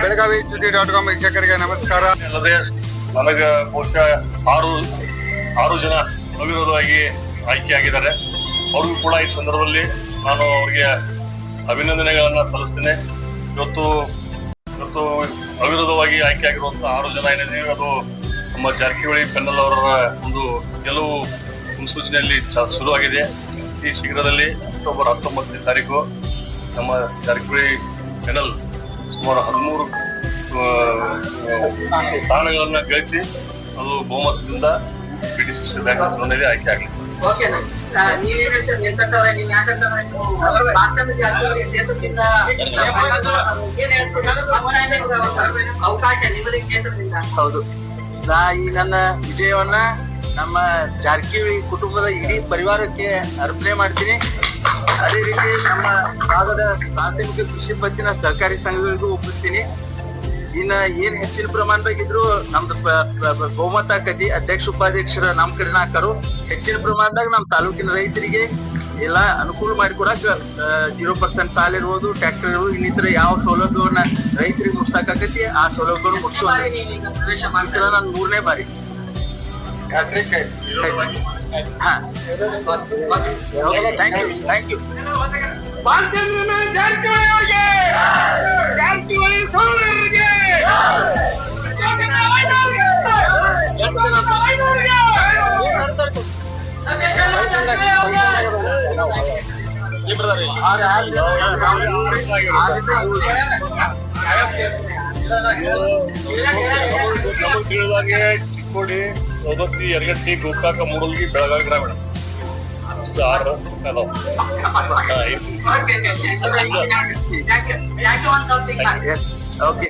ಬೆಳಗಾವಿ ಸುದ್ದಿ.com ವೀಕ್ಷಕರಿಗೆ ನಮಸ್ಕಾರ. ಅಲ್ಲದೆ ನನಗೆ ಬಹುಶಃ ಆರು ಜನ ಅವಿರೋಧವಾಗಿ ಆಯ್ಕೆಯಾಗಿದ್ದಾರೆ. ಅವ್ರಿಗೂ ಕೂಡ ಈ ಸಂದರ್ಭದಲ್ಲಿ ನಾನು ಅವ್ರಿಗೆ ಅಭಿನಂದನೆಗಳನ್ನ ಸಲ್ಲಿಸ್ತೇನೆ. ಇವತ್ತು ಅವಿರೋಧವಾಗಿ ಆಯ್ಕೆಯಾಗಿರುವಂತಹ 6 ಜನ ಏನಿದೆ ಅದು ನಮ್ಮ ಜಾರಕಿಹೊಳಿ ಪೆನ್ನಲ್ ಅವರ ಒಂದು ಗೆಲುವು ಮುನ್ಸೂಚನೆಯಲ್ಲಿ ಶುರುವಾಗಿದೆ. ಈ ಶೀಘ್ರದಲ್ಲಿ ಅಕ್ಟೋಬರ್ 19ನೇ ತಾರೀಕು ನಮ್ಮ ಜಾರಕಿಹೊಳಿ ಪೆನ್ನಲ್ ಸುಮಾರು 13 ಸ್ಥಾನಗಳನ್ನ ಗಳಿಸಿ ಅದು ಬಹುಮತದಿಂದ PDCC ಬ್ಯಾಂಕ್ ಚುನಾವಣೆಯಲ್ಲಿ ಆಯ್ಕೆ ಆಗಲಿದೆ. ಹೌದು, ಈ ನನ್ನ ವಿಜಯವನ್ನ ನಮ್ಮ ಜಾರಕಿಹೊಳಿ ಕುಟುಂಬದ ಇಡೀ ಪರಿವಾರಕ್ಕೆ ಅರ್ಪಣೆ ಮಾಡ್ತೀನಿ. ಅದೇ ರೀತಿ ನಮ್ಮ ಭಾಗದ ಪ್ರಾಥಮಿಕ ಕೃಷಿ ಪತ್ತಿನ ಸಹಕಾರಿ ಸಂಘಗಳಿಗೂ ಒಪ್ಪಿಸ್ತೀನಿ. ಇನ್ನ ಏನ್ ಹೆಚ್ಚಿನ ಪ್ರಮಾಣದಾಗಿದ್ರು ನಮ್ದು ಬಹುಮತ ಆಕತಿ. ಅಧ್ಯಕ್ಷ ಉಪಾಧ್ಯಕ್ಷರ ನಾಮಕರಣ ಹಾಕರು. ಹೆಚ್ಚಿನ ಪ್ರಮಾಣದಾಗ ನಮ್ ತಾಲೂಕಿನ ರೈತರಿಗೆ ಎಲ್ಲಾ ಅನುಕೂಲ ಮಾಡಿಕೊಡಕ್ 0% ಸಾಲ ಇರ್ಬೋದು, ಟ್ರ್ಯಾಕ್ಟರ್ ಇರ್ಬೋದು, ಇನ್ನಿತರ ಯಾವ ಸೌಲಭ್ಯವನ್ನ ರೈತರಿಗೆ ಮುಟ್ಸಾಕತಿ ಆ ಸೌಲಭ್ಯವನ್ನು ಮುಟ್ಸೋ ನನ್ 3ನೇ ಬಾರಿ. Thank you. ಚಿಕ್ಕೋಡಿ, ಸೌದತ್ತಿ, ಯರಗಟ್ಟಿ, ಗೋಕಾಕ, ಮೂಡಲ್ಗಿ, ಬೆಳಗಾವಿ ಗ್ರಾಮೀಣ 6 ಓಕೆ.